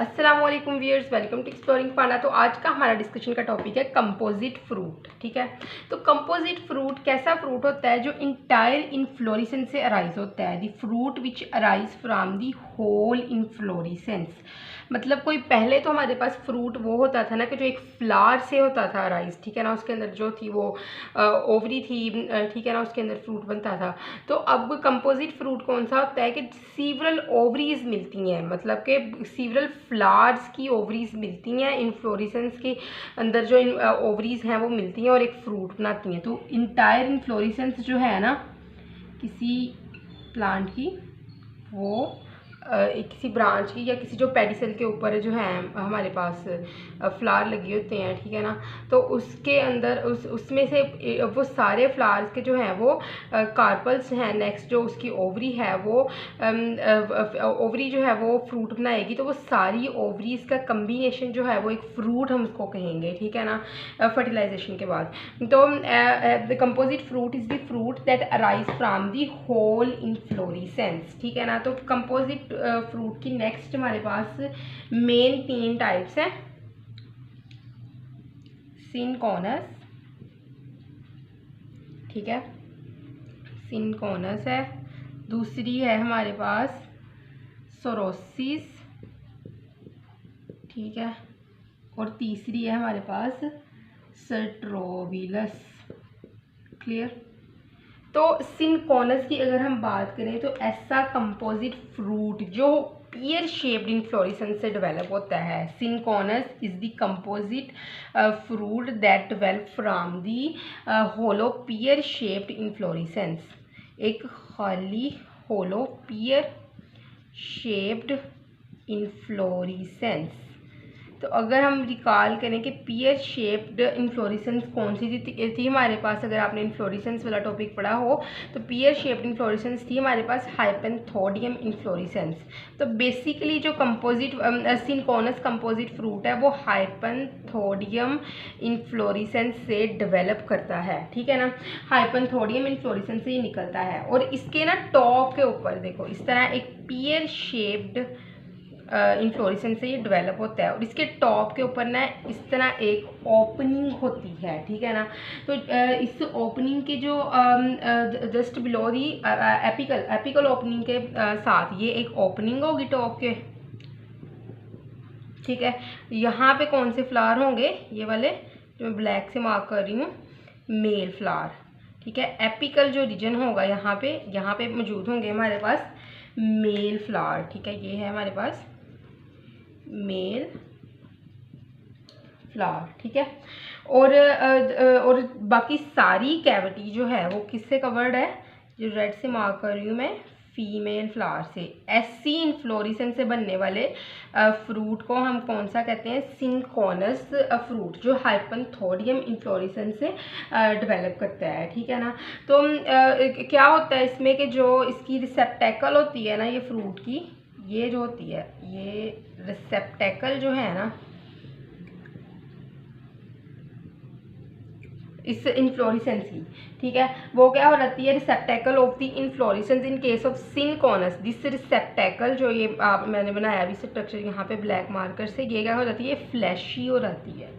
अस्सलाम वालेकुम viewers, welcome to exploring पाना। तो आज का हमारा डिस्कशन का टॉपिक है कंपोजिट फ्रूट। ठीक है, तो कंपोजिट फ्रूट कैसा फ्रूट होता है जो इंटायर इनफ्लोरेसेंस से अराइज होता है। The fruit which arise from the whole inflorescence. मतलब कोई पहले तो हमारे पास फ्रूट वो होता था ना कि जो एक फ्लावर से होता था अराइज, ठीक है ना, उसके अंदर जो थी वो ओवरी थी, ठीक है ना, उसके अंदर फ्रूट बनता था। तो अब कंपोजिट फ्रूट कौन सा होता है कि सीवरल ओवरीज मिलती हैं, मतलब कि सीवरल फ्लावर्स की ओवरीज मिलती हैं, इनफ्लोरेसेंस के अंदर जो ओवरीज हैं वो मिलती हैं और एक फ्रूट बनाती हैं। तो इंटायर इनफ्लोरेसेंस जो है ना किसी प्लांट की, वो किसी ब्रांच की या किसी जो पेडिसल के ऊपर जो है हमारे पास फ्लावर लगे होते हैं, ठीक है ना, तो उसके अंदर उसमें से वो सारे फ्लावर्स के जो हैं वो कार्पल्स हैं। नेक्स्ट जो उसकी ओवरी है वो ओवरी जो है वो फ्रूट बनाएगी, तो वो सारी ओवरीज का कम्बिनेशन जो है वो एक फ्रूट हम उसको कहेंगे, ठीक है ना, फर्टिलाइजेशन के बाद। तो the composite fruit is the fruit that arise from the whole inflorescence, ठीक है ना। तो कंपोजिट फ्रूट की नेक्स्ट हमारे पास मेन 3 टाइप्स हैं। सिनकॉनस, ठीक है, सिनकॉनस है। दूसरी है हमारे पास सोरोसिस, ठीक है, और तीसरी है हमारे पास स्ट्रोबिलस। क्लियर। तो सिनकॉनस की अगर हम बात करें तो ऐसा कंपोजिट फ्रूट जो पियर शेप्ड इनफ्लोरेसेंस से डेवलप होता है। Syconus is the composite fruit that develop from the hollow pear shaped inflorescence. एक खाली होलो पियर शेप्ड इनफ्लोरेसेंस। तो अगर हम रिकॉल करें कि पियर शेप्ड इनफ्लोरेसेंस कौन सी थी हमारे पास, अगर आपने इनफ्लोरेसेंस वाला टॉपिक पढ़ा हो तो पियर शेप्ड इनफ्लोरेसेंस थी हमारे पास हाइपेंथोडियम इनफ्लोरेसेंस। तो बेसिकली जो कंपोजिट सिनकॉनस कंपोजिट फ्रूट है वो हाइपेंथोडियम इनफ्लोरेसेंस से डेवलप करता है, ठीक है ना, हाइपेंथोडियम इनफ्लोरेसेंस से ही निकलता है। और इसके ना टॉप के ऊपर देखो इस तरह एक पियर शेप्ड इनफ्लोरेसेंस से ये डेवलप होता है और इसके टॉप के ऊपर ना इस तरह एक ओपनिंग होती है, ठीक है ना। तो इस ओपनिंग के जो just below the apical opening के साथ ये एक ओपनिंग होगी टॉप के, ठीक है। यहाँ पे कौन से फ्लावर होंगे, ये वाले जो मैं ब्लैक से मार्क कर रही हूँ, मेल फ्लावर, ठीक है। एपिकल जो रीजन होगा यहाँ पे मौजूद होंगे हमारे पास मेल फ्लावर, ठीक है। ये है हमारे पास मेल फ्लावर, ठीक है। और बाकी सारी कैविटी जो है वो किससे कवर्ड है, जो रेड से मार्क कर रही हूँ मैं, फीमेल फ्लावर से। ऐसी इनफ्लोरेसेंस से बनने वाले फ्रूट को हम कौन सा कहते हैं, सिनकॉनस फ्रूट, जो हाइपेंथोडियम इनफ्लोरेसेंस से डेवलप करता है, ठीक है ना। तो क्या होता है इसमें कि जो इसकी रिसेप्टेकल होती है ना, ये फ्रूट की, ये जो होती है, ये रिसेप्टेकल जो है ना इस इनफ्लोरेसेंस की, ठीक है, वो क्या हो जाती है, receptacle of the inflorescence in case of syconus. This receptacle जो ये मैंने बनाया अभी स्ट्रक्चर यहाँ पे ब्लैक मार्कर से, ये क्या हो जाती है, फ्लैशी हो जाती है,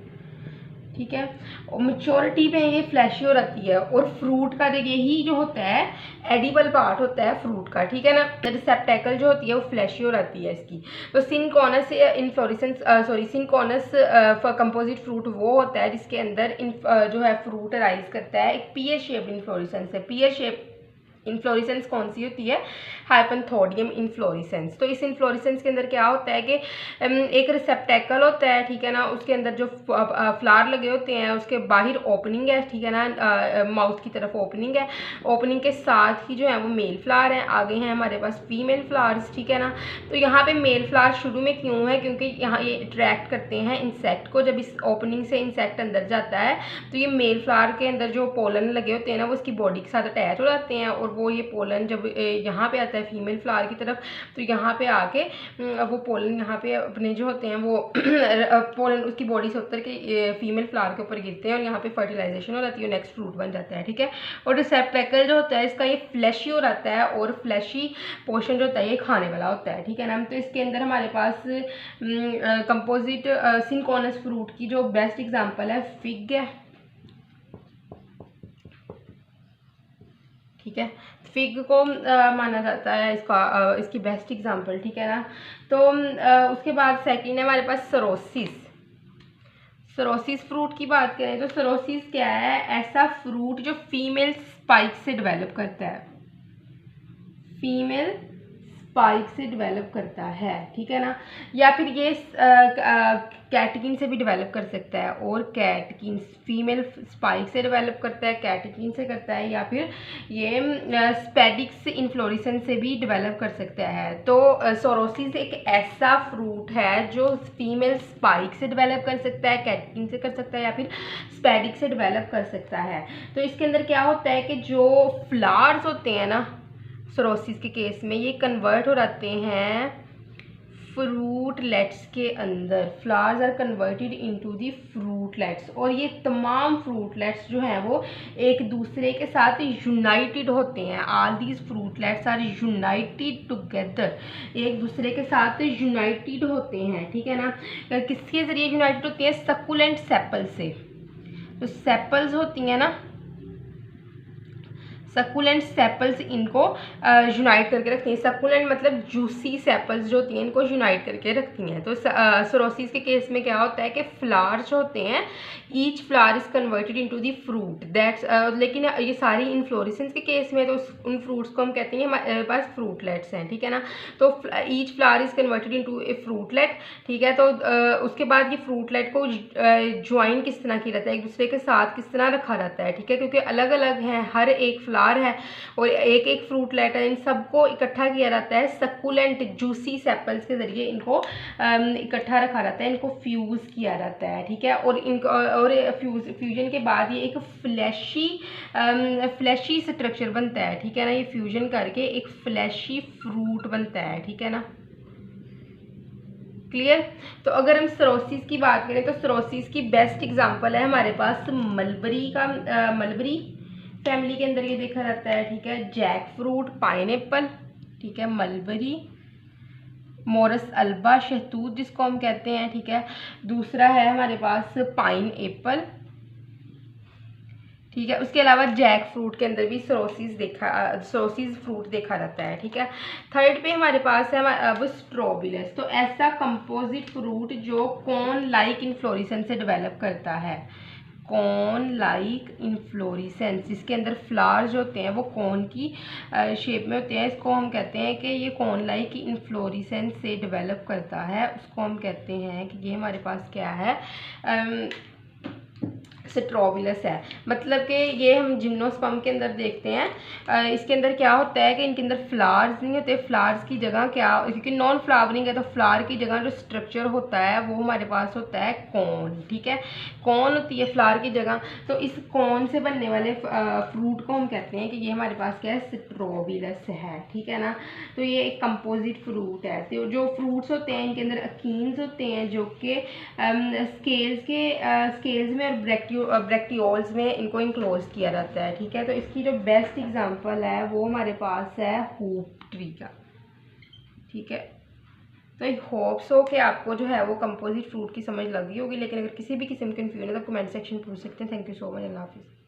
ठीक है। और मेच्योरिटी पे ये फ्लैशी हो रहती है और फ्रूट का यही जो होता है एडिबल पार्ट होता है फ्रूट का, ठीक है ना। रिसेप्टेकल जो होती है वो फ्लैशी हो रहती है इसकी। तो सिनकॉनस इनफ्लोरेसेंस सिनकॉनस कंपोजिट फ्रूट वो होता है जिसके अंदर जो है फ्रूट राइज करता है एक पियर शेप्ड इनफ्लोरेसेंस है। पियर शेप इनफ्लोरेसेंस कौन सी होती है, हाइपेंथोडियम इनफ्लोरेसेंस। तो इस इनफ्लोरेसेंस के अंदर क्या होता है कि एक रिसेप्टेकल होता है, ठीक है ना, उसके अंदर जो फ्लावर लगे होते हैं उसके बाहर ओपनिंग है, ठीक है ना, माउथ की तरफ ओपनिंग है। ओपनिंग के साथ ही जो है वो मेल फ्लावर है, आगे हैं हमारे पास फीमेल फ्लावर्स, ठीक है ना। तो यहाँ पे मेल फ्लावर शुरू में क्यों है, क्योंकि यहाँ ये अट्रैक्ट करते हैं इंसेक्ट को। जब इस ओपनिंग से इंसेक्ट अंदर जाता है तो ये मेल फ्लावर के अंदर जो पोलन लगे होते हैं ना वो इसकी बॉडी के साथ अटैच हो जाते हैं और वो ये पोलन जब यहाँ पे आता है फीमेल फ्लावर की तरफ, तो यहाँ पे आके वो पोलन यहाँ पे अपने जो होते हैं वो पोलन उसकी बॉडी से उतर के फीमेल फ्लावर के ऊपर गिरते हैं और यहाँ पे फर्टिलाइजेशन हो जाती है, नेक्स्ट फ्रूट बन जाता है, ठीक है। और रिसेप्टेकल जो होता है इसका ये फ्लैशी हो रहता है और फ्लैशी पोर्शन जो होता है ये खाने वाला होता है, ठीक है ना। तो इसके अंदर हमारे पास कंपोजिट सिंकोनस फ्रूट की जो बेस्ट एग्जांपल है फिग है, ठीक है। फिग को माना जाता है इसका इसकी बेस्ट एग्जांपल, ठीक है ना। तो उसके बाद सेकंड है हमारे पास सरोसिस। सरोसिस फ्रूट की बात करें तो सरोसिस क्या है, ऐसा फ्रूट जो फीमेल स्पाइक से डेवलप करता है, फीमेल स्पाइक से डेवलप करता है, ठीक है ना। या फिर ये कैटकिन से भी डेवलप कर सकता है, और कैटकिन फीमेल स्पाइक से डेवलप करता है, कैटकिन से करता है, या फिर ये स्पेडिक्स इन्फ्लोरेसेंस से भी डेवलप कर सकता है। तो सोरोसिस एक ऐसा फ्रूट है जो फीमेल स्पाइक से डेवलप कर सकता है, कैटकिन से कर सकता है, या फिर स्पेडिक्स से डेवलप कर सकता है। तो इसके अंदर क्या होता है कि जो फ्लावर्स होते हैं ना सरोसिस के केस में, ये कन्वर्ट हो जाते हैं फ्रूटलेट्स के अंदर, flowers are converted into the fruitlets, और ये तमाम फ्रूटलेट्स जो हैं वो एक दूसरे के साथ यूनाइटेड होते हैं। All these fruitlets are united together, एक दूसरे के साथ यूनाइटेड होते हैं, ठीक है ना। किसके ज़रिए यूनाइटेड होती हैं, सक्कुलेंट सेपल से। तो सेपल्स होती हैं ना, सक्कुलेंट सेपल्स इनको यूनाइट करके रखती हैं। सक्कुलेंट मतलब जूसी सेपल्स जो होती हैं इनको यूनाइट करके रखती हैं। तो सरोसिस के केस में क्या होता है कि फ्लावर्स जो होते हैं, each flower is converted into the fruit that's, लेकिन ये सारी इन्फ्लोरेसेंस के केस में तो उन फ्रूट्स को हम कहते हैं हमारे पास फ्रूटलेट्स हैं, ठीक है ना। तो each flower is converted into a fruitlet, ठीक है। तो उसके बाद ये फ्रूटलेट को ज्वाइन किस तरह किया जाता है, एक दूसरे के साथ किस तरह रखा जाता है, ठीक है, क्योंकि अलग अलग हैं, हर एक फ्लावर है और एक एक फ्रूटलेट है, इन सबको इकट्ठा किया जाता है सक्कुलेंट जूसी सेपल्स के जरिए, इनको इकट्ठा रखा जाता है, इनको फ्यूज किया जाता है, ठीक है। और इनको और फ्यूजन के बाद ये एक फ्लैशी स्ट्रक्चर बनता है, ठीक है ना। ये फ्यूजन करके एक फ्लैशी फ्रूट बनता है, ठीक है ना, क्लियर। तो अगर हम सरोसिस की बात करें तो सरोसिस की बेस्ट एग्जांपल है हमारे पास मलबरी का, मलबरी फैमिली के अंदर ये देखा जाता है, ठीक है। जैक फ्रूट, पाइनएप्पल, ठीक है, मलबरी, मोरस अल्बा, शहतूत जिसको हम कहते हैं, ठीक है। दूसरा है हमारे पास पाइन एप्पल, ठीक है। उसके अलावा जैक फ्रूट के अंदर भी सरोसिस फ्रूट देखा जाता है, ठीक है। थर्ड पे हमारे पास है अब स्ट्रॉबिलस। तो ऐसा कंपोजिट फ्रूट जो कोन लाइक इन्फ्लोरेसेंस से डेवलप करता है, कॉन लाइक इन्फ्लोरेसेंस, जिसके अंदर फ्लावर्स होते हैं वो कॉन की शेप में होते हैं, इसको हम कहते हैं कि ये कॉन लाइक इन्फ्लोरेसेंस से डेवलप करता है, उसको हम कहते हैं कि ये हमारे पास क्या है, स्ट्रॉबिलस है। मतलब कि ये हम जिम्नोस्पर्म के अंदर देखते हैं, इसके अंदर क्या होता है कि इनके अंदर फ्लावर्स नहीं होते, फ्लावर्स की जगह क्या, क्योंकि नॉन फ्लावरिंग है तो फ्लावर की जगह जो स्ट्रक्चर होता है वो हमारे पास होता है कॉन, ठीक है। कॉन होती है फ्लावर की जगह, तो इस कॉन से बनने वाले फ्रूट को हम कहते हैं कि ये हमारे पास क्या है, स्ट्रॉबिलस है, ठीक है ना। तो ये एक कंपोजिट फ्रूट है। तो जो फ्रूट्स होते हैं इनके अंदर अकीन्स होते हैं जो कि स्केल्स में और ब्रैक्टियोल्स में इनको इनक्लोज किया जाता है, ठीक है। तो इसकी जो बेस्ट एग्जांपल है वो हमारे पास है होप ट्री का, ठीक है। तो आई होप सो कि आपको जो है वो कंपोजिट फ्रूट की समझ लगी होगी, लेकिन अगर किसी भी किस्म की कंफ्यूजन है तो कमेंट सेक्शन पूछ सकते हैं। थैंक यू सो मच, अल्लाह हाफिज़।